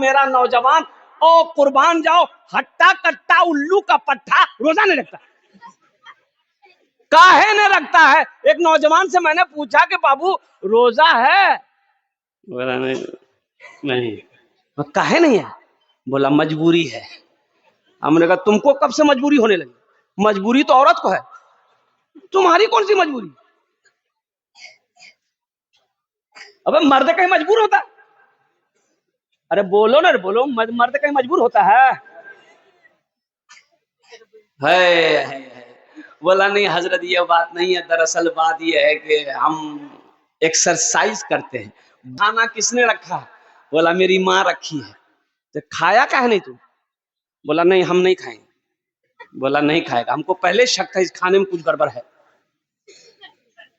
मेरा नौजवान, ओ कुर्बान जाओ, हट्टा कट्टा उल्लू का पट्टा रोजा नहीं रखता। काहे नहीं रखता है? एक नौजवान से मैंने पूछा कि बाबू रोजा है? बोला नहीं। नहीं। काहे नहीं है? बोला मजबूरी है। हमने कहा तुमको कब से मजबूरी होने लगी? मजबूरी तो औरत को है, तुम्हारी कौन सी मजबूरी? अबे मर्द कहीं मजबूर होता? अरे बोलो ना, बोलो, मर्द कहीं मजबूर होता है? बोला नहीं हजरत, ये बात नहीं है, दरअसल बात ये है कि हम एक्सरसाइज करते हैं। खाना किसने रखा? बोला मेरी माँ रखी है। तो खाया काहे नहीं तू? बोला नहीं हम नहीं खाएंगे। बोला नहीं खाएगा, हमको पहले शक था इस खाने में कुछ गड़बड़ है।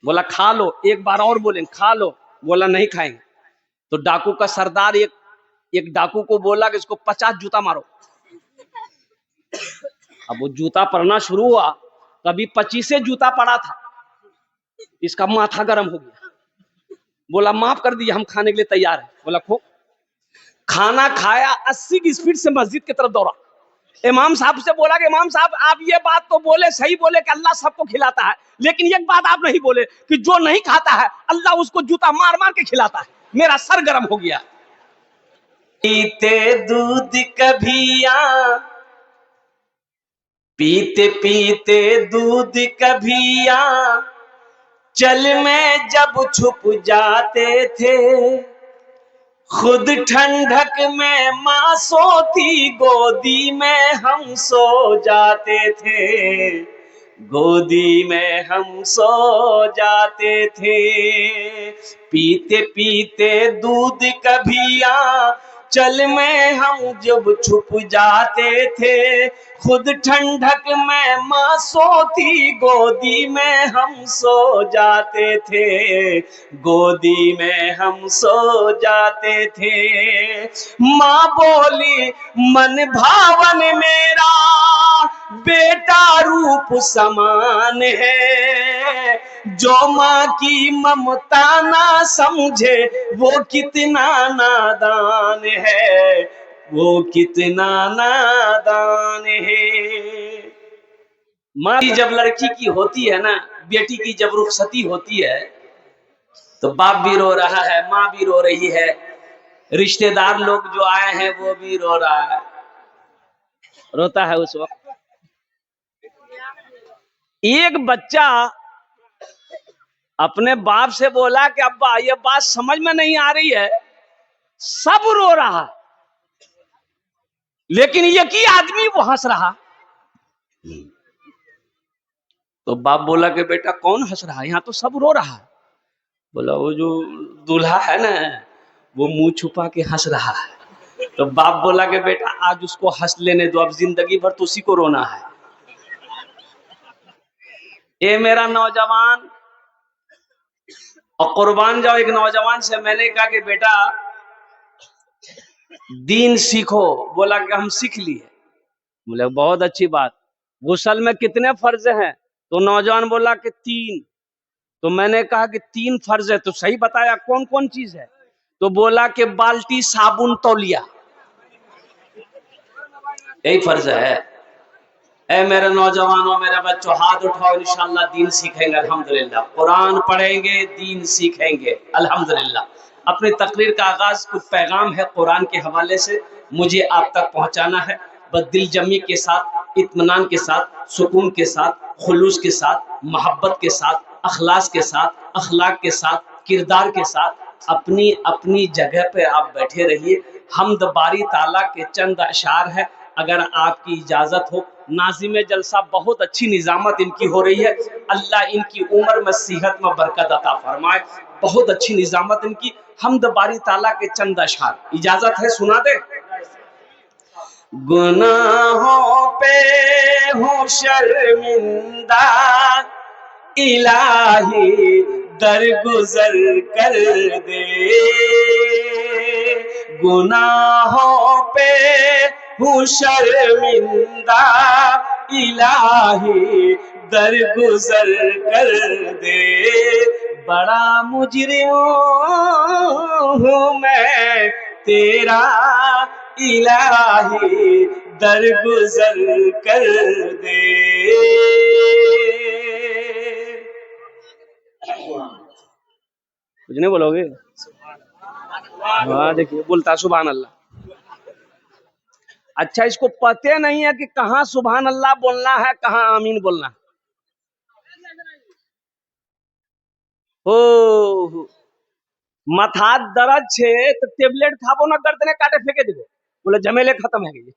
बोला खा लो, एक बार और बोले खा लो। बोला नहीं खाएंगे। तो डाकू का सरदार एक डाकू को बोला कि इसको 50 जूता मारो। अब वो जूता पड़ना शुरू हुआ, कभी 25 जूता पड़ा था। इसका माथा गर्म हो गया। बोला माफ कर दिया, हम खाने के लिए तैयार है। बोला खो। खाना खाया, 80 की स्पीड से मस्जिद की तरफ दौड़ा। इमाम साहब से बोला कि इमाम साहब आप ये बात तो बोले, सही बोले कि अल्लाह सबको खिलाता है, लेकिन एक बात आप नहीं बोले कि जो नहीं खाता है अल्लाह उसको जूता मार मार के खिलाता है। मेरा सर गर्म हो गया। पीते दूध कभिया, पीते पीते दूध कभिया, चल में जब छुप जाते थे, खुद ठंडक में माँ सोती, गोदी में हम सो जाते थे, गोदी में हम सो जाते थे। पीते पीते दूध कभिया, चल में हम जब छुप जाते थे, खुद ठंडक में माँ सोती, गोदी में हम सो जाते थे, गोदी में हम सो जाते थे। माँ बोली मन भावन मेरा बेटा रूप समान है, जो माँ की ममता ना समझे वो कितना नादान है, वो कितना नादान है। माँ की जब लड़की की होती है ना, बेटी की जब रुखसती होती है तो बाप भी रो रहा है, माँ भी रो रही है, रिश्तेदार लोग जो आए हैं वो भी रो रहा है, रोता है उस वक्त। एक बच्चा अपने बाप से बोला कि अब्बा ये बात समझ में नहीं आ रही है, सब रो रहा लेकिन एक ही आदमी वो हंस रहा। तो बाप बोला कि बेटा कौन हंस रहा है, यहाँ तो सब रो रहा है। बोला वो जो दूल्हा है ना, वो मुंह छुपा के हंस रहा है। तो बाप बोला कि बेटा आज उसको हंस लेने दो, अब जिंदगी भर तो उसी को रोना है। ये मेरा नौजवान, और कुर्बान जाओ, एक नौजवान से मैंने कहा कि बेटा दीन सीखो। बोला कि हम सीख लिए। बोले बहुत अच्छी बात। गुस्ल में कितने फर्ज हैं? तो नौजवान बोला कि 3। तो मैंने कहा कि 3 फर्ज है, तो सही बताया कौन कौन चीज है? तो बोला कि बाल्टी, साबुन, तौलिया, यही फर्ज है। ऐ मेरे नौजवानों, मेरे बच्चों, हाथ उठाओ, इंशाअल्लाह दीन सीखेंगे अल्हम्दुलिल्लाह। कुरान पढ़ेंगे, दीन सीखेंगे अल्हम्दुलिल्लाह। अपनी तकरीर का आगाज कुछ पैगाम है कुरान के हवाले से, मुझे आप तक पहुंचाना है। बस दिल जमी के साथ, इत्मीनान के साथ, सुकून के साथ, खुलूस के साथ, मोहब्बत के साथ, अखलास के साथ, अखलाक के साथ, किरदार के साथ अपनी अपनी जगह पे आप बैठे रहिए। हमद बारी ताला के चंद अशार है, अगर आपकी इजाजत हो। नाज़िम जलसा बहुत अच्छी निजामत इनकी हो रही है, अल्लाह इनकी उम्र में सेहत में बरकत अता फरमाए। बहुत अच्छी निजामत इनकी। हमद बारी ताला के चंद अशार, इजाजत है सुना दे। गुनाहों पे हूँ शर्मिंदा, इलाही दरगुजर कर दे, गुनाहों पे हूँ शर्मिंदा, इलाही दरगुजर कर दे, बड़ा मुजरिम हूँ मैं तेरा इलाही दरगुजर कर दे। कुछ नहीं बोलोगे? हाँ देखिए बोलता सुभान अल्लाह। अच्छा इसको पते नहीं है कि कहाँ सुभान अल्लाह बोलना है, कहाँ आमीन बोलना है। ओ माथा दर्द छे तो टेबलेट खाबो ना करते काटे फेंके देबो, बोले झमेले खत्म है गई।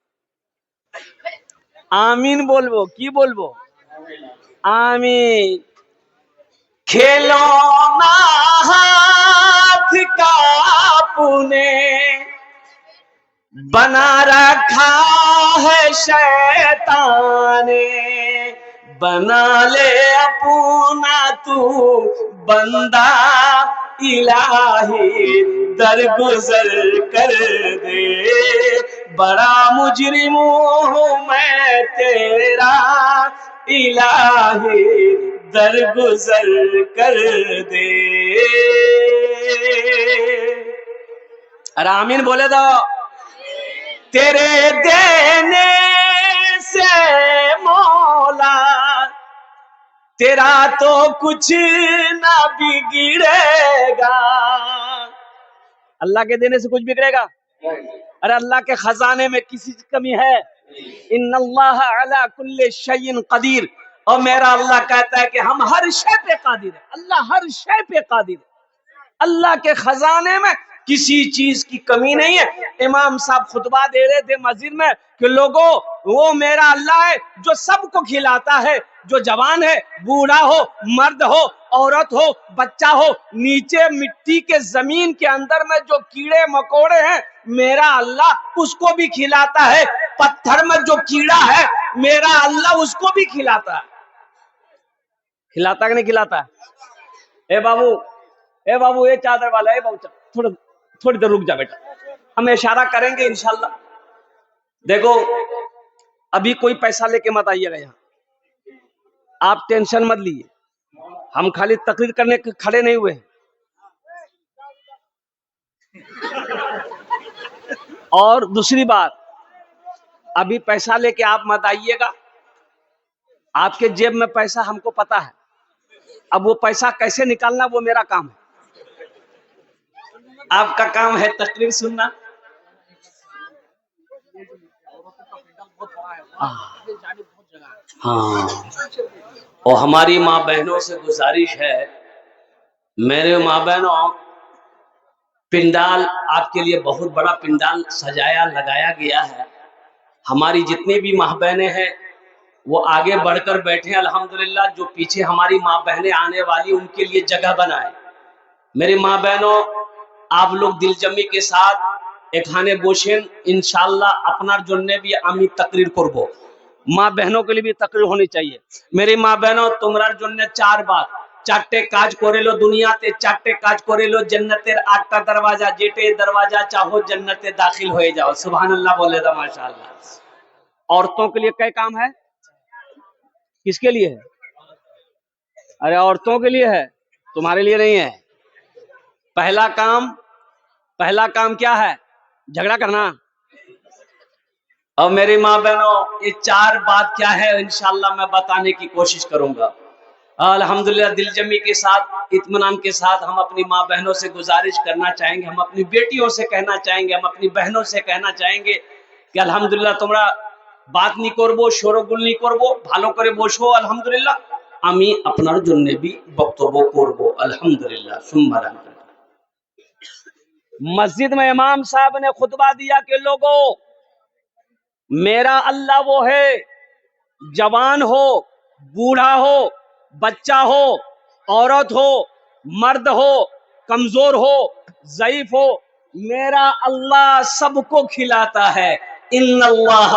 आमीन बोलबो की बोलबो? आमीन। खिलौना हाथ का पुने बना रखा है शैतान ने, बना ले अपना तू बंदा इलाही दरगुजर कर दे। बड़ा मुजरिम हूँ मैं तेरा इलाही दरगुजर कर दे। अरे आमीन बोले दो। तेरे देने से मौला तेरा तो कुछ ना बिगड़ेगा। अल्लाह के देने से कुछ बिगड़ेगा? अरे अल्लाह के खजाने में किसी की कमी है? इन्नल्लाह अला कुल्ले शैइन कदीर। और मेरा अल्लाह कहता है कि हम हर शय पे कादिर है। अल्लाह हर शय पे कादिर है। अल्लाह के खजाने में किसी चीज की कमी नहीं है। इमाम साहब खुतबा दे रहे थे मस्जिद में कि लोगों वो मेरा अल्लाह है जो सबको खिलाता है, जो जवान है, बूढ़ा हो, मर्द हो, औरत हो, बच्चा हो, नीचे मिट्टी के जमीन के अंदर में जो कीड़े मकोड़े हैं मेरा अल्लाह उसको भी खिलाता है। पत्थर में जो कीड़ा है मेरा अल्लाह उसको भी खिलाता है। खिलाता कि नहीं खिलाता? ए बाबू ये चादर वाला है बाबू, थोड़ी देर रुक जा बेटा, हम इशारा करेंगे इंशाल्लाह। देखो अभी कोई पैसा लेके मत आइएगा यहाँ, आप टेंशन मत लीजिए, हम खाली तकरीर करने के खड़े नहीं हुए। और दूसरी बात, अभी पैसा लेके आप मत आइएगा, आपके जेब में पैसा हमको पता है, अब वो पैसा कैसे निकालना वो मेरा काम है। आपका काम है तकरीर सुनना। हाँ, और हमारी माँ बहनों से गुजारिश है, मेरे माँ बहनों, पिंडाल आपके लिए बहुत बड़ा पिंडाल सजाया लगाया गया है। हमारी जितनी भी माँ बहनें हैं वो आगे बढ़कर बैठे, अल्हम्दुलिल्लाह। जो पीछे हमारी माँ बहनें आने वाली उनके लिए जगह बनाए। मेरी माँ बहनों, आप लोग दिलजमी के साथ एखाने बोशेन इंशाल्लाह अपनार जन्ने भी आमी तकरीर करबो। माँ बहनों के लिए भी तकरीर होनी चाहिए। मेरी माँ बहनों, तुम्हार जन्ने चार बात, चारटे काज करे लो दुनियाते, चारटे काज करे लो जन्नतेर आठटा दरवाजा, जेटे दरवाजा चाहो जन्नते दाखिल हो जाओ। सुभान अल्लाह बोले तो माशाअल्लाह। औरतों के लिए क्या काम है? किसके लिए है? अरे औरतों के लिए है, तुम्हारे लिए नहीं है। पहला काम क्या है? झगड़ा करना। और मेरी माँ बहनों, ये चार बात क्या है इंशाल्लाह मैं बताने की कोशिश करूंगा। अल्हम्दुलिल्लाह दिलजमी के साथ, इत्मीनान के साथ हम अपनी माँ बहनों से गुजारिश करना चाहेंगे, हम अपनी बेटियों से कहना चाहेंगे, हम अपनी बहनों से कहना चाहेंगे कि अल्हम्दुलिल्लाह তোমরা बात नहीं करबो, शोरगुल नहीं करबो, ভালো করে বসো। अल्हम्दुलिल्लाह আমি আপনার জন্য भी বক্তব্য করব अल्हम्दुलिल्लाह सुम्मा अल्हम्दुलिल्लाह। मस्जिद में इमाम साहब ने खुतबा दिया कि लोगों मेरा अल्लाह वो है, जवान हो, बूढ़ा हो, बच्चा हो, औरत हो, मर्द हो, कमजोर हो, ज़ईफ हो, मेरा अल्लाह सबको खिलाता है। इन्नल्लाह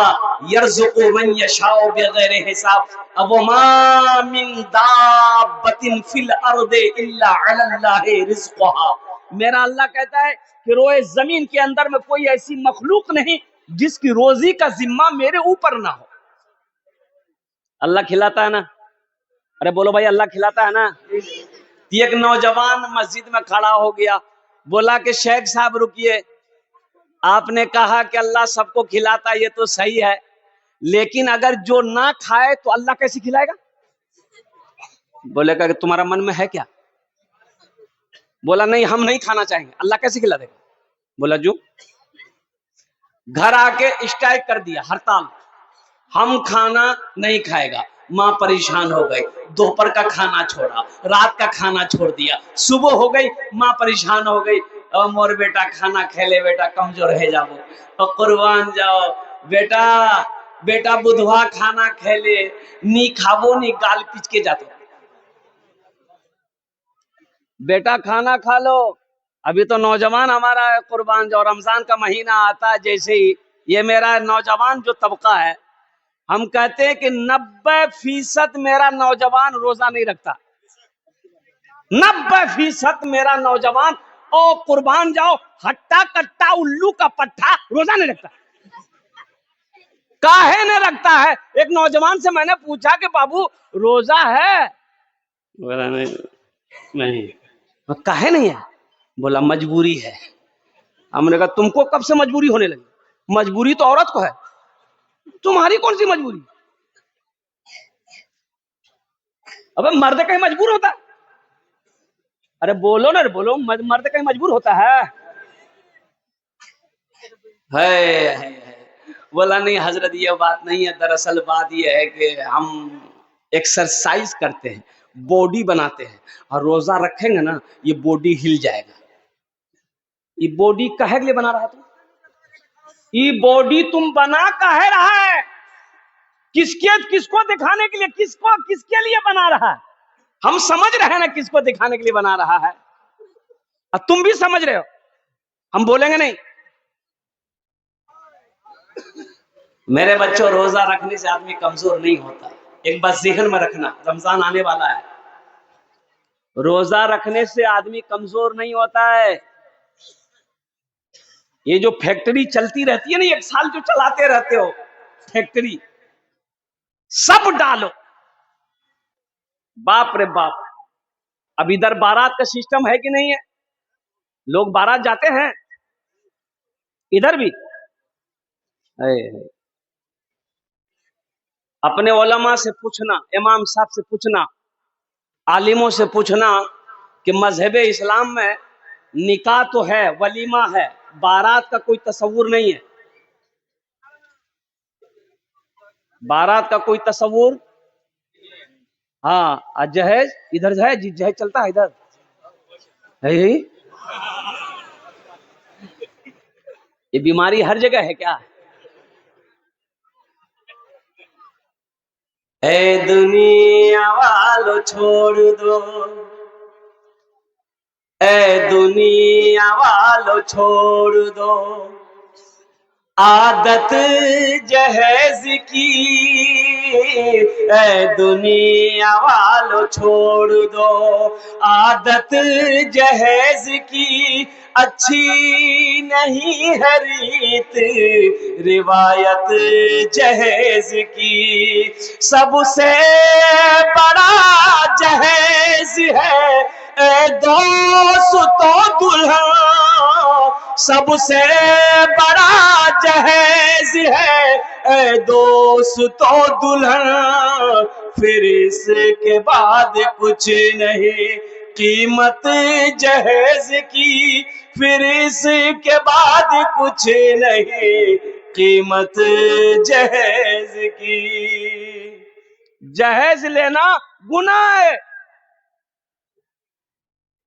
यर्ज़ुक़ु मन यशाउ बिग़ैरि हिसाब। अब मा मिन दाब्बतिन फिल अर्दि इल्ला अलल्लाहि रिज़्क़ुहा। मेरा अल्लाह कहता है कि रोए जमीन के अंदर में कोई ऐसी मखलूक नहीं जिसकी रोजी का जिम्मा मेरे ऊपर ना हो। अल्लाह खिलाता है ना? अरे बोलो भाई, अल्लाह खिलाता है ना? एक नौजवान मस्जिद में खड़ा हो गया, बोला कि शेख साहब रुकिए, आपने कहा कि अल्लाह सबको खिलाता, ये तो सही है, लेकिन अगर जो ना खाए तो अल्लाह कैसे खिलाएगा? बोलेगा कि तुम्हारा मन में है क्या? बोला नहीं, हम नहीं खाना चाहेंगे, अल्लाह कैसे खिला देगा? बोला जो घर आके स्ट्राइक कर दिया, हड़ताल, हम खाना नहीं खाएगा। माँ परेशान हो गई, दोपहर का खाना छोड़ा, रात का खाना छोड़ दिया, सुबह हो गई, माँ परेशान हो गई, और मोर बेटा खाना खेले, बेटा कमजोर है जाओ और कुर्बान जाओ, बेटा बेटा बुधवा खाना खेले, नी खावो नी गाल पीच के जाते, बेटा खाना खा लो। अभी तो नौजवान हमारा है, कुर्बान जाओ, रमजान का महीना आता है जैसे ही, ये मेरा नौजवान जो तबका है, हम कहते हैं कि 90% मेरा नौजवान रोजा नहीं रखता। 90% मेरा नौजवान, ओ कुर्बान जाओ, हट्टा कट्टा उल्लू का पट्टा रोजा नहीं रखता। काहे नहीं रखता है? एक नौजवान से मैंने पूछा कि बाबू रोजा है? बोला नहीं, नहीं। काहे नहीं है? बोला मजबूरी है। हमने कहा तुमको कब से मजबूरी होने लगी? मजबूरी तो औरत को है, तुम्हारी कौन सी मजबूरी? अबे मर्द कहीं मजबूर होता? अरे बोलो ना, बोलो, मर्द कहीं मजबूर होता है? बोला नहीं हजरत, ये बात नहीं है, दरअसल बात ये है कि हम एक्सरसाइज करते हैं, बॉडी बनाते हैं, और रोजा रखेंगे ना, ये बॉडी हिल जाएगा। ये बॉडी काहे के लिए बना रहा है तुम? ये बॉडी तुम बना काहे रहा है? किसको दिखाने के लिए, किसके लिए बना रहा है? हम समझ रहे हैं ना किसको दिखाने के लिए बना रहा है, और तुम भी समझ रहे हो, हम बोलेंगे नहीं। मेरे बच्चों, रोजा रखने से आदमी कमजोर नहीं होता। एक बात ज़हन में रखना, रमजान आने वाला है, रोजा रखने से आदमी कमजोर नहीं होता है। ये जो फैक्ट्री चलती रहती है ना, एक साल जो चलाते रहते हो फैक्ट्री, सब डालो, बाप रे बाप। अब इधर बारात का सिस्टम है कि नहीं है? लोग बारात जाते हैं इधर भी। अपने उलमा से पूछना, इमाम साहब से पूछना, आलिमों से पूछना कि मजहब इस्लाम में निकाह तो है, वलीमा है, बारात का कोई तस्वुर नहीं है। बारात का कोई तस्वुर, हाँ, जहेज इधर, जहेज चलता है इधर है। ये बीमारी हर जगह है क्या? ए दुनिया वालों छोड़ दो, ए दुनिया वालों छोड़ दो, आदत जहेज की, ए दुनिया वालों छोड़ दो, आदत जहेज की, अच्छी नहीं है रीत रिवायत जहेज की, सबसे बड़ा जहेज है ए दोस्तों दुल्हन, सबसे बड़ा जहेज है ए दोस्तों दुल्हन, फिर इसके बाद कुछ नहीं कीमत जहेज की, फिर इसके बाद कुछ नहीं कीमत जहेज की। जहेज लेना गुनाह है।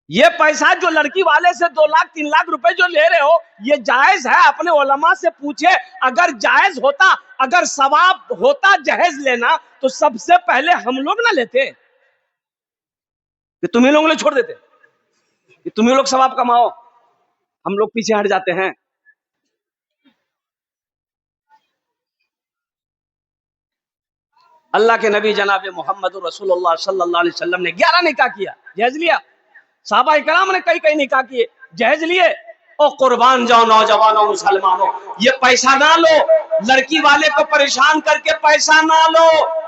ये पैसा जो लड़की वाले से 2 लाख 3 लाख रुपए जो ले रहे हो, ये जायज है? अपने उलमा से पूछे, अगर जायज होता, अगर सवाब होता जहेज लेना, तो सबसे पहले हम लोग ना लेते, कि तुम्ही लोगों ने छोड़ देते, कि तुम्ही लोग सवाब कमाओ, हम लोग पीछे हट जाते हैं। अल्लाह के नबी जनाब मोहम्मद रसूलुल्लाह सल्लल्लाहु अलैहि वसल्लम ने 11 निकाह किया, जहेज लिया। साहबा इकराम ने कई कई निकाह किए, जहेज लिए। ओ कुर्बान जाओ नौजवानों मुसलमानों, ये पैसा ना लो, लड़की वाले को परेशान करके पैसा ना लो।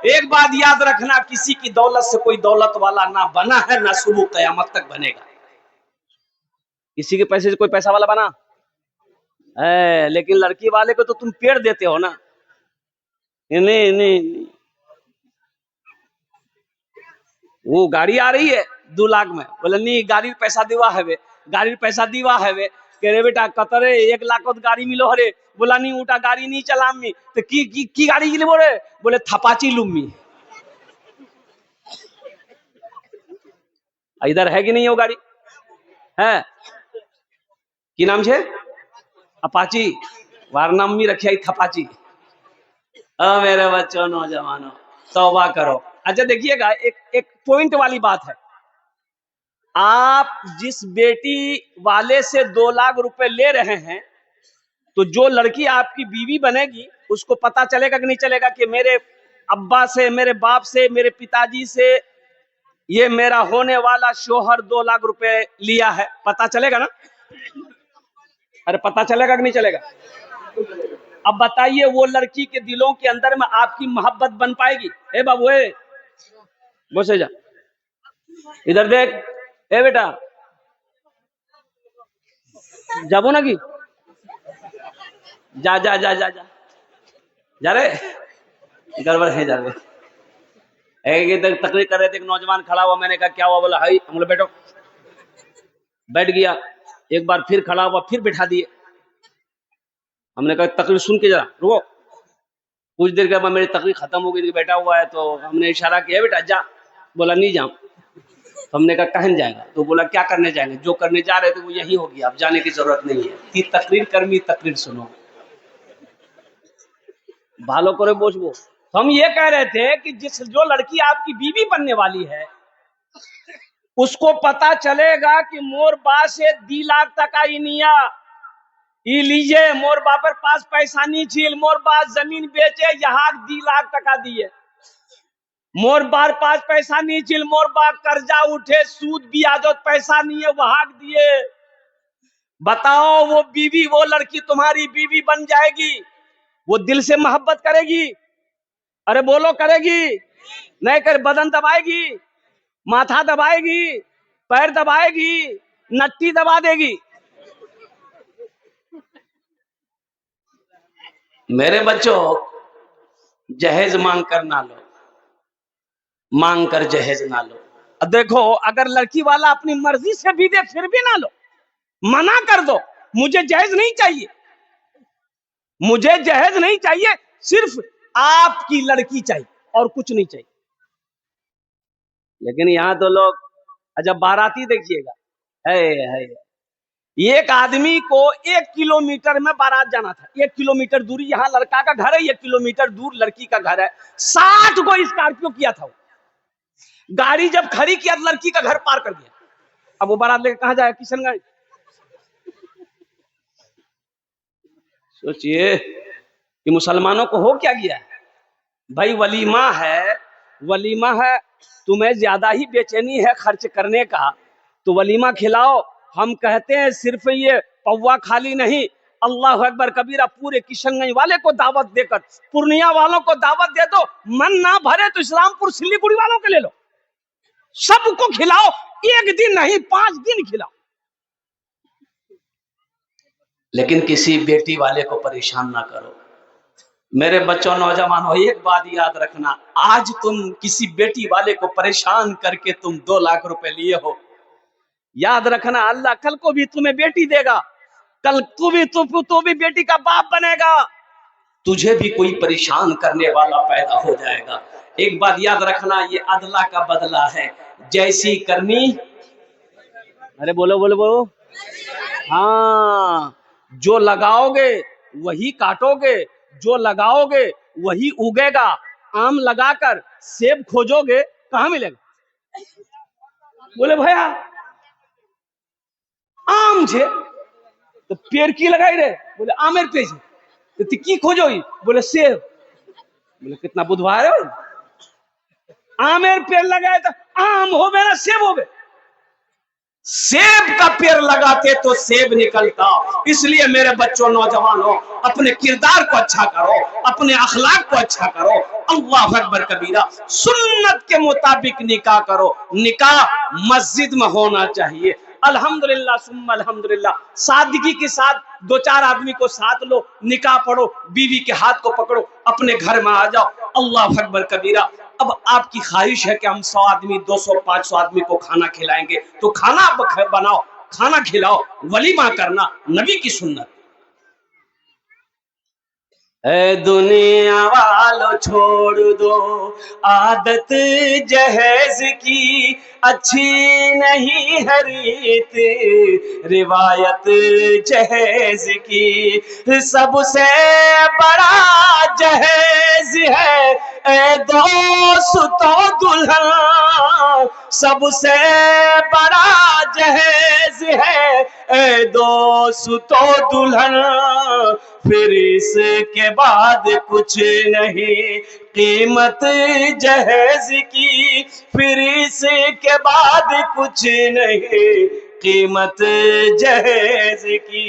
एक बात याद रखना, किसी की दौलत से कोई दौलत वाला ना बना है, ना सुबह कयामत तक बनेगा। किसी के पैसे से कोई पैसा वाला बना? लेकिन लड़की वाले को तो तुम पेड़ देते हो ना। नहीं नहीं नहीं, वो गाड़ी आ रही है 2 लाख में, बोले नहीं गाड़ी पैसा दीवा है वे, गाड़ी पैसा दीवा है वे। कह रहे बेटा कतरे 1 लाख गाड़ी मिलो हरे। बोला नहीं उठा गाड़ी नहीं चलामी तो की गाड़ी के लिए बोले, बोले थपाची लुम्मी। इधर है कि नहीं वो गाड़ी है की नाम छे अपाची, वार नाम भी रखे थपाची। मेरे बच्चों नौजवानों तौबा करो। अच्छा देखिएगा, एक पॉइंट वाली बात है। आप जिस बेटी वाले से 2 लाख रुपए ले रहे हैं, तो जो लड़की आपकी बीवी बनेगी उसको पता चलेगा कि नहीं चलेगा कि मेरे अब्बा से, मेरे बाप से, मेरे पिताजी से ये मेरा होने वाला शोहर 2 लाख रुपए लिया है? पता चलेगा ना? अरे पता चलेगा कि नहीं चलेगा? अब बताइए वो लड़की के दिलों के अंदर में आपकी मोहब्बत बन पाएगी? ए बाबू ए बसे जा, इधर देख, ए बेटा जाबो ना की जा जा जा जा जा जा रे, गड़बड़ है जा रे। एक तकरीर कर रहे थे, एक नौजवान खड़ा हुआ, मैंने कहा क्या हुआ? बोला हाई, हम लोग बैठो, बैठ गया। एक बार फिर खड़ा हुआ, फिर बैठा दिए। हमने कहा तकरीर सुन के जरा रुको। कुछ देर के बाद मेरी तकरीर खत्म हो गई, बैठा हुआ है, तो हमने इशारा किया बेटा जा। बोला नहीं जाऊं। तो हमने कहा कहन जाएगा? तो बोला क्या करने जाएंगे? जो करने जा रहे थे वो यही होगी, अब जाने की जरूरत नहीं है। कि तकरीर कर्मी तकरीर सुनो, भालो करे बोझबो। तो हम ये कह रहे थे कि जो लड़की आपकी बीवी बनने वाली है, उसको पता चलेगा कि मोर बा से 2 लाख टका इनिया ई लीजिए, मोर बापर पास पैसा नहीं छील, मोर बा जमीन बेचे यहाँ 2 लाख टका दिए, मोर बार पास पैसा नहीं छील, मोर बा कर्जा उठे सूद ब्याजत पैसा नहीं है वहां दिए। बताओ वो बीवी, वो लड़की तुम्हारी बीवी बन जाएगी, वो दिल से मोहब्बत करेगी? अरे बोलो करेगी? नहीं कर, बदन दबाएगी, माथा दबाएगी, पैर दबाएगी, नट्टी दबा देगी। मेरे बच्चों जहेज मांग कर ना लो, मांग कर जहेज ना लो। देखो अगर लड़की वाला अपनी मर्जी से भी दे फिर भी ना लो, मना कर दो, मुझे जहेज नहीं चाहिए, मुझे जहेज नहीं चाहिए, सिर्फ आपकी लड़की चाहिए और कुछ नहीं चाहिए। लेकिन यहाँ तो लोग, जब बाराती देखिएगा, है एक आदमी को 1 किलोमीटर में बारात जाना था, 1 किलोमीटर दूरी, यहाँ लड़का का घर है, 1 किलोमीटर दूर लड़की का घर है। 60 को स्कॉर्पियो किया था वो। गाड़ी जब खड़ी किया तो लड़की का घर पार कर गया। अब वो बारात लेकर कहां जाएगा? किशनगंज। सोचिए कि मुसलमानों को हो क्या गया है भाई? वलीमा है, वलीमा है, तुम्हें ज्यादा ही बेचैनी है खर्च करने का, तो वलीमा खिलाओ। हम कहते हैं सिर्फ ये पौवा खाली नहीं, अल्लाह अकबर कबीरा, पूरे किशनगंज वाले को दावत देकर, पूर्णिया वालों को दावत दे दो। मन ना भरे तो इस्लामपुर सिल्लीगुड़ी वालों के ले लो, सबको खिलाओ, 1 दिन नहीं 5 दिन खिलाओ। लेकिन किसी बेटी वाले को परेशान ना करो। मेरे बच्चों नौजवानों, एक बात याद रखना, आज तुम किसी बेटी वाले को परेशान करके तुम 2 लाख रुपए लिए हो, याद रखना अल्लाह कल को भी तुम्हें बेटी देगा, कल तू भी बेटी का बाप बनेगा, तुझे भी कोई परेशान करने वाला पैदा हो जाएगा। एक बात याद रखना, ये अदला का बदला है, जैसी करनी। अरे बोलो बोलो बोलो, हाँ, जो लगाओगे वही काटोगे, जो लगाओगे वही उगेगा। आम लगाकर सेब खोजोगे कहां मिलेगा? बोले भैया आम छे तो पेड़ की लगाई रे? बोले आमेर पेड़ छे तो की खोजोगी? बोले सेब। बोले कितना बुधवार है? आमेर पेड़ लगाए तो आम होवे ना सेब होवे? सेब का पेड़ लगाते तो सेब निकलता। इसलिए मेरे बच्चों नौजवानों, अपने किरदार को अच्छा करो, अपने अखलाक को अच्छा करो, अल्लाह अकबर कबीरा, सुन्नत के मुताबिक निकाह करो। निकाह मस्जिद में होना चाहिए, अल्हम्दुलिल्लाह सुम्मा अल्हम्दुलिल्लाह। सादगी के साथ दो चार आदमी को साथ लो, निकाह पढ़ो, बीवी के हाथ को पकड़ो, अपने घर में आ जाओ, अल्लाह अकबर कबीरा। अब आपकी ख्वाहिश है कि हम 100 आदमी 200 500 आदमी को खाना खिलाएंगे, तो खाना बनाओ, खाना खिलाओ, वलीमा करना नबी की सुन्नत। ए दुनिया वालों छोड़ दो आदत जहेज की, अच्छी नहीं है रीत रिवायत जहेज की। सबसे बड़ा जहेज है ए दोस्तों दुल्हन, सबसे बड़ा जहेज है ए दोस्तों दुल्हन। फिर इसके बाद कुछ नहीं कीमत जहेज की, फिर इसके बाद कुछ नहीं कीमत जहेज की।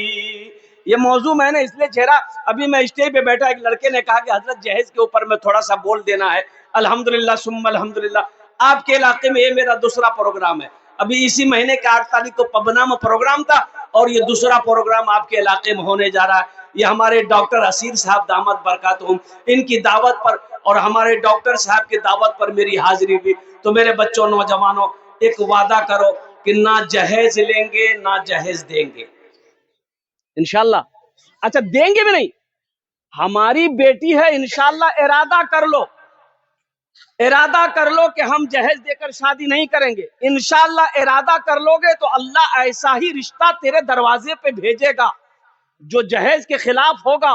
ये मौजू मैंने इसलिए छेड़ा, अभी मैं स्टेज पे बैठा, एक लड़के ने कहा कि हजरत जहेज के ऊपर में थोड़ा सा बोल देना है। अल्हम्दुलिल्लाह सुम्मा अल्हम्दुलिल्लाह। आपके इलाके में ये मेरा दूसरा प्रोग्राम है। अभी इसी महीने के 8 तारीख को पबना में प्रोग्राम था, और ये दूसरा प्रोग्राम आपके इलाके में होने जा रहा है। ये हमारे डॉक्टर असीर साहब दामद बरकातुहुम, इनकी दावत पर और हमारे डॉक्टर साहब की दावत पर मेरी हाजिरी हुई। तो मेरे बच्चों, नौजवानों, एक वादा करो कि ना जहेज लेंगे ना जहेज देंगे, इंशाल्लाह। अच्छा, देंगे भी नहीं, हमारी बेटी है, इंशाल्लाह इरादा कर लो, इरादा कर लो कि हम जहेज देकर शादी नहीं करेंगे। इंशाल्लाह इरादा कर लोगे तो अल्लाह ऐसा ही रिश्ता तेरे दरवाजे पे भेजेगा जो जहेज के खिलाफ होगा,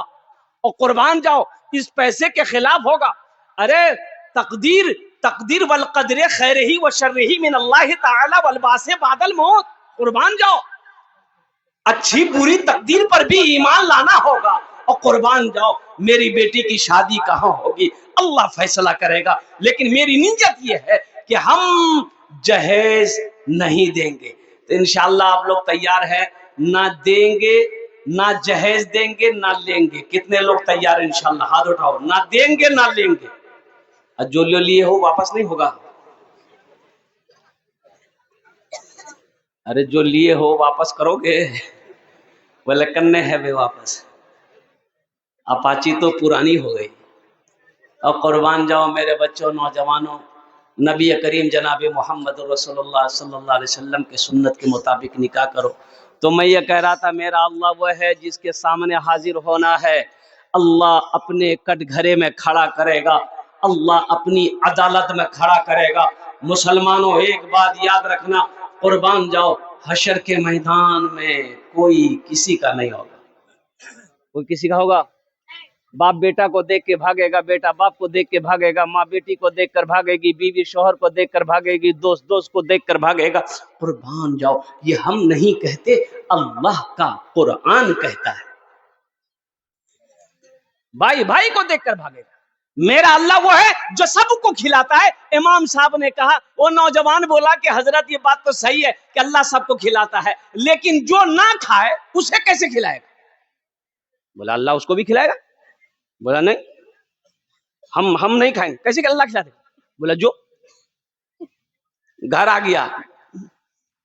और कुर्बान जाओ इस पैसे के खिलाफ होगा। अरे तकदीर तकदीर वल कदरे खैरही व शर्रही मिन अल्लाह तआला वल बासे बादल मौत, कुर्बान जाओ। अच्छी बुरी तकदीर पर भी ईमान लाना होगा, और कुर्बान जाओ। मेरी बेटी की शादी कहाँ होगी अल्लाह फैसला करेगा, लेकिन मेरी नीयत यह है कि हम जहेज नहीं देंगे। तो इंशाअल्लाह आप लोग तैयार हैं? ना देंगे, ना जहेज देंगे, ना लेंगे। कितने लोग तैयार हैं? इंशाअल्लाह हाथ उठाओ। ना देंगे ना लेंगे, और जो लिए हो वापस नहीं होगा। अरे जो लिए हो वापस करोगे? बोले कन्ने है वे वापस, अपाची तो पुरानी हो गई। और कुर्बान जाओ मेरे बच्चों, नौजवानों, नबी करीम जनाब मोहम्मद रसूलुल्लाह सल्लल्लाहु अलैहि वसल्लम के सुन्नत के मुताबिक निकाह करो। तो मैं ये कह रहा था, मेरा अल्लाह वह है जिसके सामने हाजिर होना है। अल्लाह अपने कटघरे में खड़ा करेगा, अल्लाह अपनी अदालत में खड़ा करेगा। मुसलमानों, एक बात याद रखना, कुर्बान जाओ, हशर के मैदान में कोई किसी का नहीं होगा। कोई किसी का होगा? बाप बेटा को देख के भागेगा, बेटा बाप को देख के भागेगा, माँ बेटी को देखकर भागेगी, बीवी शोहर को देखकर भागेगी, दोस्त दोस्त को देखकर भागेगा। कुर्बान जाओ, ये हम नहीं कहते, अल्लाह का कुरान कहता है। भाई भाई को देखकर भागेगा। मेरा अल्लाह वो है जो सबको खिलाता है। इमाम साहब ने कहा, वो नौजवान बोला कि हजरत ये बात तो सही है कि अल्लाह सबको खिलाता है, लेकिन जो ना खाए उसे कैसे खिलाएगा? बोला अल्लाह उसको भी खिलाएगा। बोला नहीं, हम नहीं खाएंगे। कैसे कि अल्लाह खिलाते? बोला जो घर आ गया,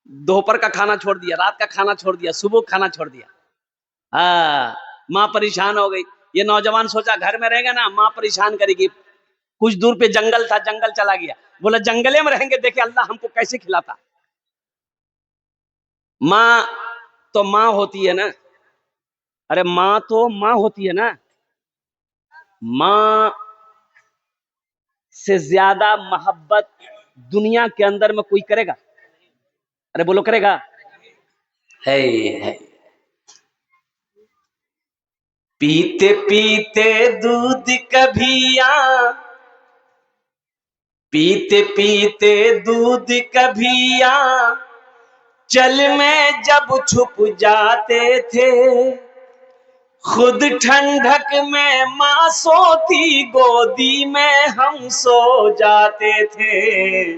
दोपहर का खाना छोड़ दिया, रात का खाना छोड़ दिया, सुबह खाना छोड़ दिया, माँ परेशान हो गई। ये नौजवान सोचा घर में रहेगा ना, माँ परेशान करेगी। कुछ दूर पे जंगल था, जंगल चला गया। बोला जंगले में रहेंगे, देखे अल्लाह हमको कैसे खिलाता। माँ तो माँ होती है ना, अरे माँ तो माँ होती है ना। माँ से ज्यादा मोहब्बत दुनिया के अंदर में कोई करेगा? अरे बोलो, करेगा? है। पीते पीते दूध कभिया, पीते पीते दूध कभिया, चल में जब छुप जाते थे। खुद ठंडक में माँ सोती, गोदी में हम सो जाते थे,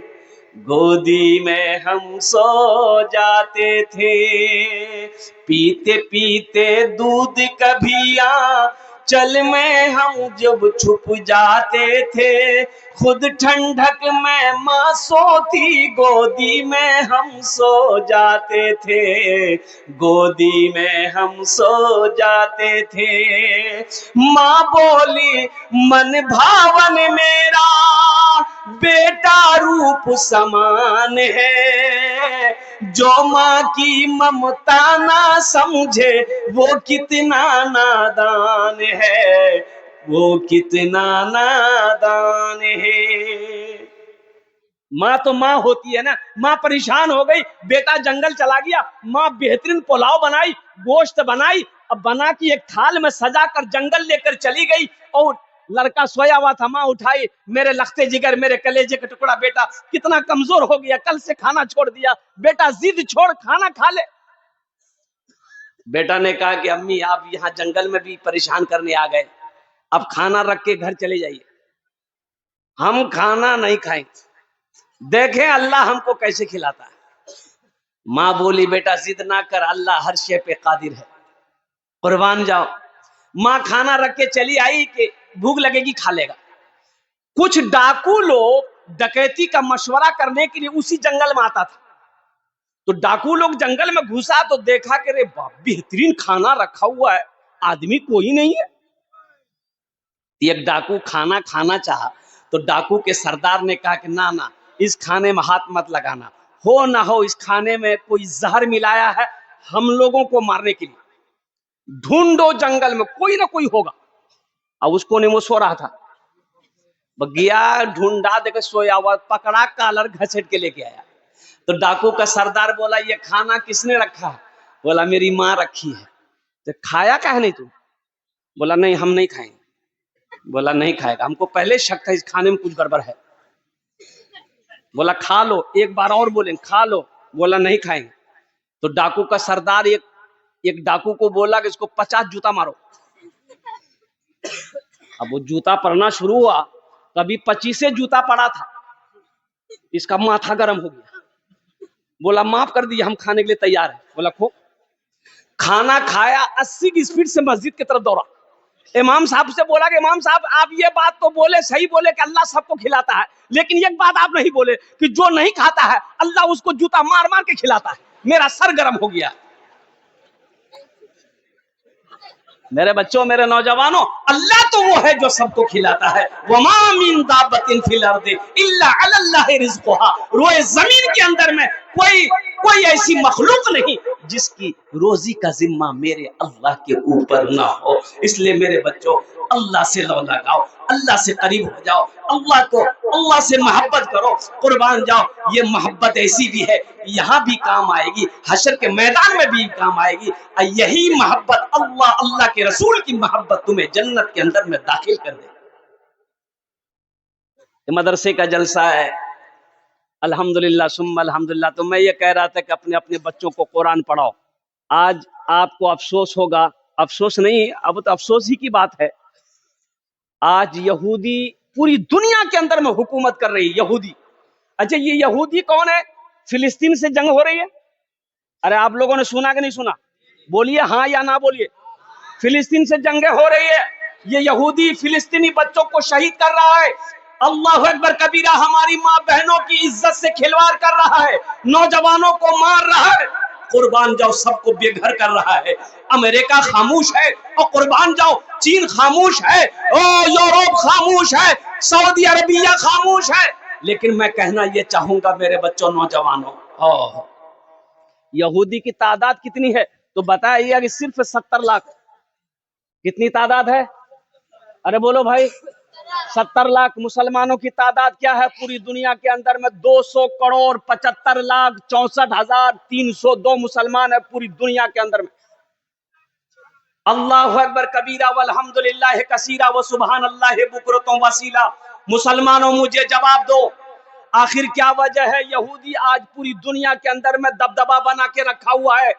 गोदी में हम सो जाते थे। पीते पीते दूध कभिया, चल में हम जब छुप जाते थे, खुद ठंडक में माँ सोती, गोदी में हम सो जाते थे, गोदी में हम सो जाते थे। माँ बोली मन भावन मेरा बेटा रूप समान है, जो माँ की ममता ना समझे वो कितना नादान है, वो कितना नादान है। माँ तो माँ होती है ना। माँ परेशान हो गई, बेटा जंगल चला गया, माँ बेहतरीन पुलाव बनाई, गोश्त बनाई, अब बना के एक थाल में सजा कर जंगल लेकर चली गई। और लड़का सोया हुआ था, माँ उठाई, मेरे लखते जिगर, मेरे कलेजे का टुकड़ा, बेटा कितना कमजोर हो गया, कल से खाना छोड़ दिया, बेटा जिद छोड़, खाना खा ले। बेटा ने कहा कि अम्मी आप यहाँ जंगल में भी परेशान करने आ गए, अब खाना रख के घर चले जाइए, हम खाना नहीं खाएंगे, देखें अल्लाह हमको कैसे खिलाता है। माँ बोली बेटा जिद ना कर, अल्लाह हर शे पे कादिर है, कुर्बान जाओ। माँ खाना रख के चली आई कि भूख लगेगी खा लेगा। कुछ डाकू लोग डकैती का मशवरा करने के लिए उसी जंगल में आता था, तो डाकू लोग जंगल में घुसा तो देखा कि रे बाप बेहतरीन खाना रखा हुआ है, आदमी कोई नहीं है। एक डाकू खाना खाना चाहा तो डाकू के सरदार ने कहा कि ना ना, इस खाने में हाथ मत लगाना, हो ना हो इस खाने में कोई जहर मिलाया है हम लोगों को मारने के लिए, ढूंढो जंगल में कोई ना कोई होगा। अब उसको ने वो सो रहा था, गया ढूंढा, देखे सोया हुआ, पकड़ा, कालर घसीट के लेके आया। तो डाकू का सरदार बोला ये खाना किसने रखा है? बोला मेरी माँ रखी है। तो खाया क्या है नहीं तू? बोला नहीं हम नहीं खाएंगे। बोला नहीं खाएगा, हमको पहले शक था इस खाने में कुछ गड़बड़ है। बोला खा लो, एक बार और बोले खा लो, बोला नहीं खाएंगे। तो डाकू का सरदार एक डाकू को बोला कि इसको 50 जूता मारो। अब वो जूता पड़ना शुरू हुआ, कभी 25 जूता पड़ा था, इसका माथा गर्म हो गया, बोला माफ कर दिया, हम खाने के लिए तैयार है। बोला खो। खाना खाया, 80 की स्पीड से मस्जिद की तरफ दौड़ा। इमाम साहब से बोला कि इमाम साहब आप ये बात तो बोले, सही बोले कि अल्लाह सबको खिलाता है, लेकिन एक बात आप नहीं बोले कि जो नहीं खाता है अल्लाह उसको जूता मार मार के खिलाता है। मेरा सर गर्म हो गया। मेरे बच्चों, मेरे नौजवानों, अल्लाह तो वो है जो सबको खिलाता है। वमा मिन दाब्बतिन फिल अर्दि इल्ला अलल्लाहि रिज़्क़ुहा। रोए जमीन के अंदर में कोई ऐसी मखलूक नहीं जिसकी रोजी का जिम्मा मेरे अल्लाह के ऊपर ना हो। इसलिए मेरे बच्चों, अल्लाह से लो लगाओ, अल्लाह से करीब हो जाओ, अल्लाह से मोहब्बत करो, कुर्बान जाओ। ये मोहब्बत ऐसी भी है, यहाँ भी काम आएगी, हशर के मैदान में भी काम आएगी। यही मोहब्बत, अल्लाह के रसूल की मोहब्बत तुम्हें जन्नत के अंदर में दाखिल कर दे। मदरसे का जलसा है, अल्हम्दुलिल्लाह सुम्मा अल्हम्दुलिल्लाह। तो मैं ये कह रहा था कि अपने अपने बच्चों को कुरान पढ़ाओ। आज आपको अफसोस होगा, अफसोस नहीं, अब तो अफसोस ही की बात है, आज यहूदी पूरी दुनिया के अंदर में हुकूमत कर रही है। यहूदी, अच्छा ये यहूदी कौन है? फिलिस्तीन से जंग हो रही है। अरे आप लोगों ने सुना कि नहीं सुना? बोलिए हाँ या ना बोलिए। फिलिस्तीन से जंगे हो रही है, ये यहूदी फिलिस्तीनी बच्चों को शहीद कर रहा है। अल्लाह अकबर कबीरा, हमारी माँ बहनों की इज्जत से खिलवाड़ कर रहा है, नौजवानों को मार रहा है। कुर्बान जाओ, सबको बेघर कर रहा है। अमेरिका खामोश है और कुर्बान जाओ चीन खामोश है, यूरोप खामोश है, सऊदी अरबिया खामोश है। लेकिन मैं कहना ये चाहूंगा मेरे बच्चों, नौजवानों, यहूदी की तादाद कितनी है? तो बताइए कि सिर्फ 70 लाख। कितनी तादाद है? अरे बोलो भाई, 70 लाख। मुसलमानों की तादाद क्या है पूरी दुनिया के अंदर में? 200 करोड़ 75 लाख 64,302 मुसलमान है पूरी दुनिया के अंदर में। अल्लाहु अकबर कबीरा वल्हम्दुलिल्लाह कसीरा व सुभान अल्लाह बुकरतुम वसीला। मुसलमानों मुझे जवाब दो, आखिर क्या वजह है यहूदी आज पूरी दुनिया के अंदर में दबदबा बना के रखा हुआ है?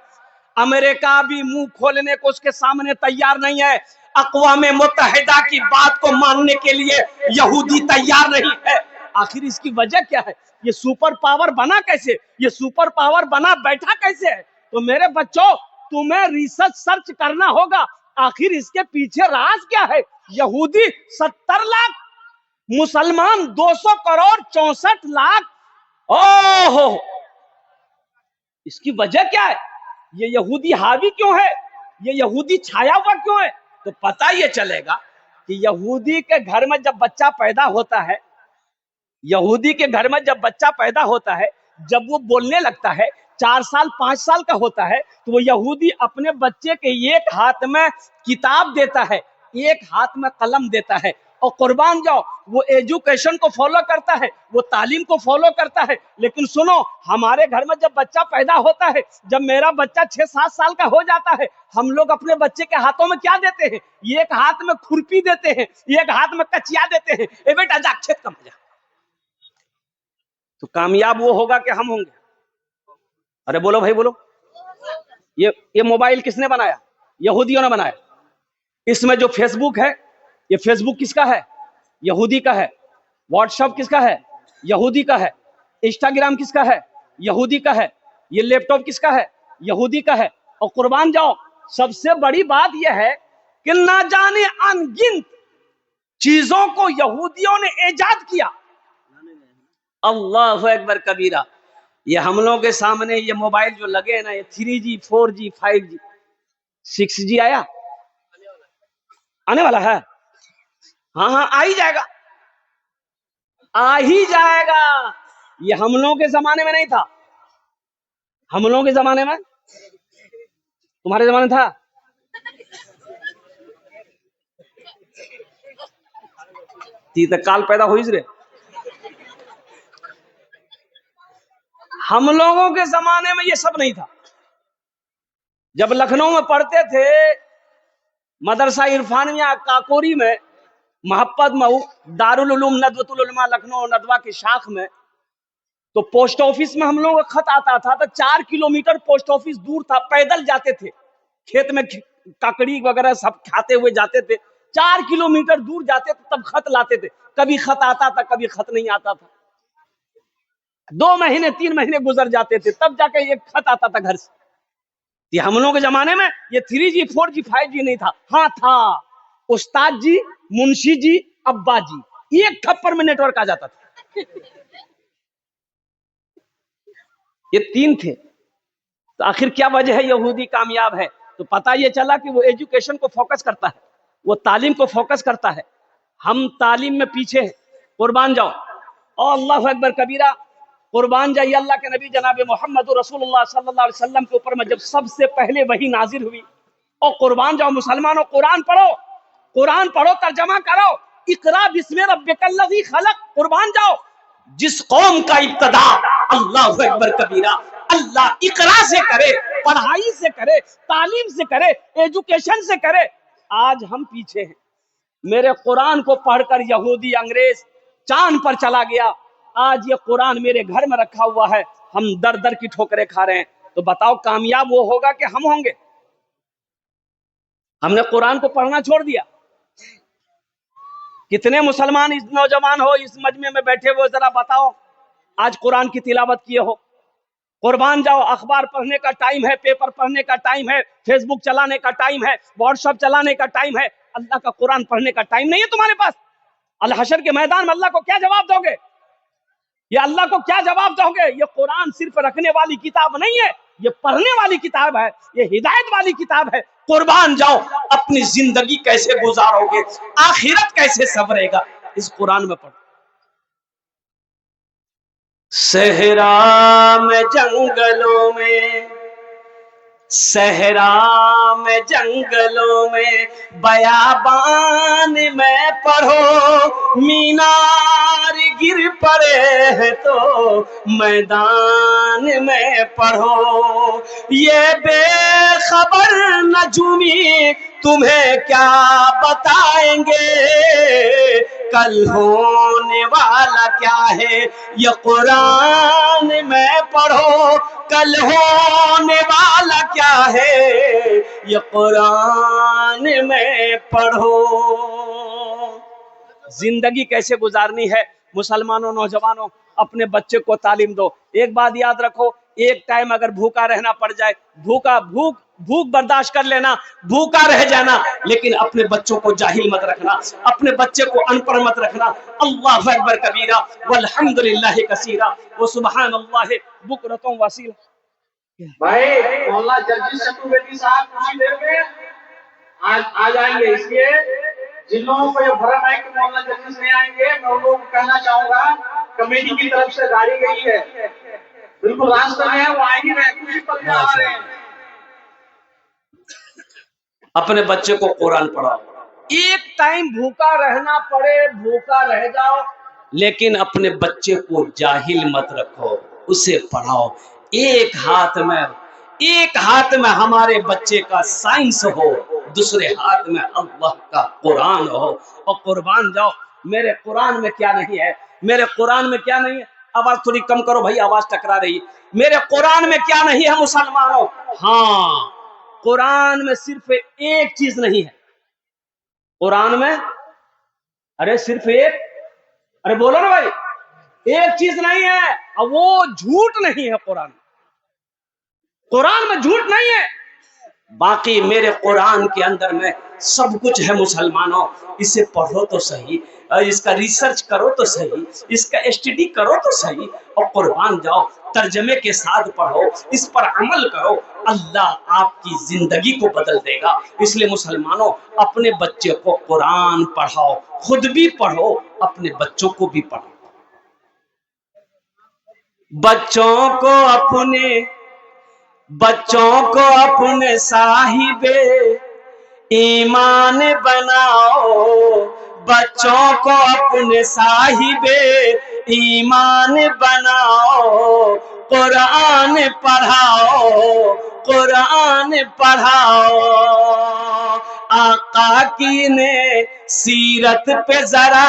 अमेरिका भी मुंह खोलने को उसके सामने तैयार नहीं है, अक़वाम मुत्तहिदा की बात को मानने के लिए यहूदी तैयार नहीं है। आखिर इसकी वजह क्या है? ये सुपर पावर बना कैसे? ये सुपर पावर बना बैठा कैसे है? तो मेरे बच्चों, तुम्हें रिसर्च सर्च करना होगा, आखिर इसके पीछे राज क्या है? यहूदी 70 लाख, मुसलमान 200 करोड़ 64 लाख। ओहो, इसकी वजह क्या है? ये यहूदी हावी क्यों है? ये यहूदी छाया हुआ क्यों है? तो पता ये चलेगा कि यहूदी के घर में जब बच्चा पैदा होता है, यहूदी के घर में जब बच्चा पैदा होता है, जब वो बोलने लगता है, 4 साल 5 साल का होता है, तो वो यहूदी अपने बच्चे के एक हाथ में किताब देता है, एक हाथ में कलम देता है। और कुर्बान जाओ, वो एजुकेशन को फॉलो करता है, वो तालीम को फॉलो करता है। लेकिन सुनो, हमारे घर में जब बच्चा पैदा होता है, जब मेरा बच्चा 6-7 साल का हो जाता है, हम लोग अपने बच्चे के हाथों में क्या देते हैं? एक हाथ में खुरपी देते हैं, एक हाथ में कचिया देते हैं। ए बेटा जा खेत का मजा। तो कामयाब वो होगा कि हम होंगे? अरे बोलो भाई बोलो। ये मोबाइल किसने बनाया? यहूदियों ने बनाया। इसमें जो फेसबुक है, ये फेसबुक किसका है? यहूदी का है। व्हाट्सएप किसका है? यहूदी का है। इंस्टाग्राम किसका है? यहूदी का है। ये लैपटॉप किसका है? यहूदी का है। और कुर्बान जाओ, सबसे बड़ी बात यह है कि ना जाने अनगिनत चीजों को यहूदियों ने ईजाद किया। अल्लाह अकबर कबीरा। ये हम लोगों के सामने ये मोबाइल जो लगे हैं ना, ये 3G 4G 5G 6G आया, आने वाला है। हाँ हाँ, आ ही जाएगा, आ ही जाएगा। ये हम लोगों के जमाने में नहीं था। हम लोगों के जमाने में, तुम्हारे जमाने था? ती तक काल पैदा हुई रे। हम लोगों के जमाने में ये सब नहीं था। जब लखनऊ में पढ़ते थे, मदरसा इरफानिया काकोरी में, मोहब्बत मऊ, दारुल उलूम नदवतुल उलमा लखनऊ नदवा की शाख में, तो पोस्ट ऑफिस में हम लोगों का खत आता था तो 4 किलोमीटर पोस्ट ऑफिस दूर था, पैदल जाते थे, खेत में काकड़ी वगैरह सब खाते हुए जाते थे। 4 किलोमीटर दूर जाते थे, तब खत लाते थे। कभी खत आता था, कभी खत नहीं आता था। 2 महीने 3 महीने गुजर जाते थे, तब जाके एक खत आता था घर से। ये हम लोगों के जमाने में ये 3G 4G 5G नहीं था। हाँ था, उस्ताद जी, मुंशी जी, अब्बा जी, एक थप्पड़ में नेटवर्क आ जाता था। ये 3 थे। तो आखिर क्या वजह है यहूदी कामयाब है? तो पता ये चला कि वो एजुकेशन को फोकस करता है, वो तालीम को फोकस करता है। हम तालीम में पीछे हैं। कुर्बान जाओ। और अल्लाह अकबर कबीरा। कुर्बान जाइए अल्लाह के नबी जनाब मोहम्मद रसूलुल्लाह सल्लल्लाहु अलैहि वसल्लम के ऊपर में जब सबसे पहले वही नाजिल हुई। और कुर्बान जाओ मुसलमानों, कुरान पढ़ो, कुरान पढ़ो, तर्जमा करो। इकरा बिस्मि रब्बिकल्लज़ी खलक। कुर्बान जाओ, जिस कौम का इब्तिदा अल्लाह अकबर कबीरा अल्लाह इकरा से करे, पढ़ाई से करे, तालीम से करे, एजुकेशन से करे। आज हम पीछे हैं। मेरे कुरान को पढ़कर यहूदी अंग्रेज चांद पर चला गया। आज ये कुरान मेरे घर में रखा हुआ है, हम दर दर की ठोकरें खा रहे हैं। तो बताओ कामयाब वो होगा कि हम होंगे? हमने कुरान को पढ़ना छोड़ दिया। कितने मुसलमान इस नौजवान हो इस मजमे में बैठे हो, जरा बताओ आज कुरान की तिलावत किए हो? कुर्बान जाओ, अखबार पढ़ने का टाइम है, पेपर पढ़ने का टाइम है, फेसबुक चलाने का टाइम है, व्हाट्सएप चलाने का टाइम है, अल्लाह का कुरान पढ़ने का टाइम नहीं है तुम्हारे पास। अल हशर के मैदान में अल्लाह को क्या जवाब दोगे? ये अल्लाह को क्या जवाब दोगे? ये कुरान सिर्फ रखने वाली किताब नहीं है, ये पढ़ने वाली किताब है, ये हिदायत वाली किताब है। कुर्बान जाओ, अपनी जिंदगी कैसे गुजारोगे, आखिरत कैसे संवरेगा, इस कुरान में पढ़ो। सहरा में जंगलों में, सहरा में जंगलों में, बयाबान में पढ़ो, मीनार गिर पड़े हैं तो मैदान में पढ़ो। ये बेखबर नजूमी तुम्हें क्या बताएंगे, कल होने वाला क्या है ये कुरान में पढ़ो, कल होने वाला क्या है ये कुरान में पढ़ो। जिंदगी कैसे गुजारनी है मुसलमानों, नौजवानों, अपने बच्चे को तालीम दो। एक बात याद रखो, एक टाइम अगर भूखा रहना पड़ जाए, भूख भूख बर्दाश्त कर लेना, भूखा रह जाना, लेकिन अपने बच्चों को जाहिल मत रखना, अपने बच्चे को अनपढ़ मत रखना। अल्लाहु अकबर कबीरा वल्हम्दुलिल्लाहि कसीरा व सुबहानल्लाहि बुकरतुम वसीला। भाई मोहल्ला जगदीश चतुर्वेदी साहब कुछ ही देर में आ जाएंगे, इसलिए जिन लोगों को ये भ्रम है कि मोहल्ला जगदीश नहीं आएंगे, मैं उन लोगों को कहना चाहूंगा कमेटी की तरफ से गाड़ी गई है, बिल्कुल रास्ते में है, वो आएंगे नहीं, कुछ ही पल में आ रहे हैं। अपने बच्चे को कुरान पढ़ाओ, एक टाइम भूखा रहना पड़े भूखा रह जाओ, लेकिन अपने बच्चे को जाहिल मत रखो, उसे पढ़ाओ। एक हाथ में हमारे बच्चे का साइंस हो, दूसरे हाथ में अल्लाह का कुरान हो, और कुर्बान जाओ मेरे कुरान में क्या नहीं है, मेरे कुरान में क्या नहीं है। आवाज थोड़ी कम करो भाई, आवाज टकरा रही। मेरे कुरान में क्या नहीं है मुसलमानों? हाँ, कुरान में सिर्फ एक चीज नहीं है। कुरान में अरे सिर्फ एक, अरे बोलो ना भाई, एक चीज नहीं है, और वो झूठ नहीं है। कुरान में झूठ नहीं है। बाकी मेरे कुरान के अंदर में सब कुछ है मुसलमानों, इसे पढ़ो तो सही, इसका रिसर्च करो तो सही, इसका स्टडी करो तो सही, और कुर्बान जाओ, तर्जमे के साथ पढ़ो, इस पर अमल करो, अल्लाह आपकी जिंदगी को बदल देगा। इसलिए मुसलमानों अपने बच्चे को कुरान पढ़ाओ, खुद भी पढ़ो, अपने बच्चों को भी पढ़ाओ। बच्चों को अपने साहिबे ईमान बनाओ, बच्चों को अपने साहिबे ईमान बनाओ, कुरान पढ़ाओ, कुरान पढ़ाओ। आका की ने सीरत पे जरा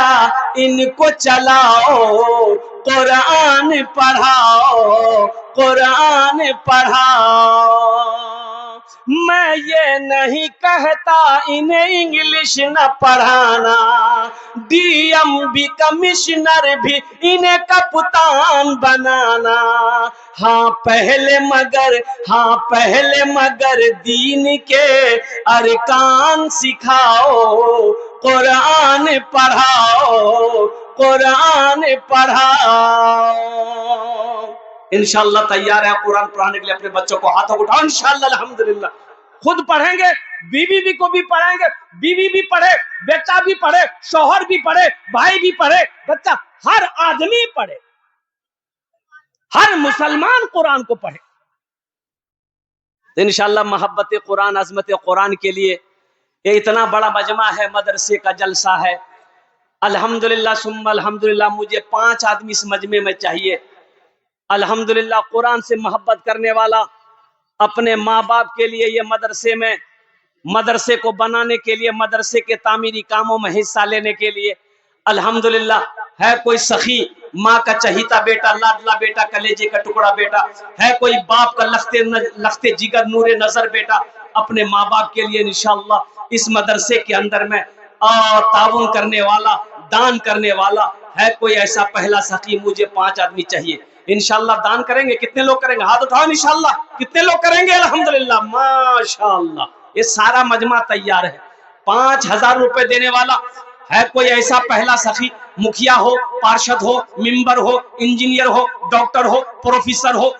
इनको चलाओ, कुरान पढ़ाओ, कुरान पढ़ाओ। मैं ये नहीं कहता इन्हें इंग्लिश न पढ़ाना, डीएम कमिश्नर भी इन्हें कप्तान बनाना। हाँ पहले मगर दीन के अरकान सिखाओ, कुरान पढ़ाओ, कुरान पढ़ाओ। इंशाअल्लाह तैयार है कुरान पढ़ाने के लिए? अपने बच्चों को हाथों को उठाओ, इंशाअल्लाह अल्हम्दुलिल्लाह। खुद पढ़ेंगे, बीवी को भी पढ़ाएंगे, बीवी भी पढ़े, बेटा भी पढ़े, शौहर भी पढ़े, भाई भी पढ़े, बच्चा, हर आदमी पढ़े, हर मुसलमान कुरान को पढ़े। तो इंशाअल्लाह मोहब्बत कुरान, अजमत कुरान के लिए ये इतना बड़ा मजमा है, मदरसे का जलसा है। अल्हम्दुलिल्लाह सुम्मा अल्हम्दुलिल्लाह, मुझे 5 आदमी इस मजमे में चाहिए। अल्हम्दुलिल्लाह कुरान से मोहब्बत करने वाला, अपने माँ बाप के लिए ये मदरसे में, मदरसे को बनाने के लिए, मदरसे के तामीरी कामों में हिस्सा लेने के लिए। अल्हम्दुलिल्लाह है कोई सखी, माँ का चहीता बेटा, लाडला बेटा, कलेजे का टुकड़ा बेटा, है कोई बाप का लखते जिगर नूरे नजर बेटा, अपने माँ बाप के लिए इंशाअल्लाह इस मदरसे के अंदर में ताउन करने वाला, दान करने वाला है कोई ऐसा पहला सखी? मुझे 5 आदमी चाहिए। इंशाअल्लाह दान करेंगे। कितने लोग करेंगे? हाथ उठाओ इंशाअल्लाह। कितने लोग करेंगे? अल्हम्दुलिल्लाह माशाअल्लाह। ये सारा मजमा तैयार है। 5000 रुपए देने वाला है कोई ऐसा पहला सखी? मुखिया हो, पार्षद हो, मेंबर हो, इंजीनियर हो, डॉक्टर हो, प्रोफेसर हो,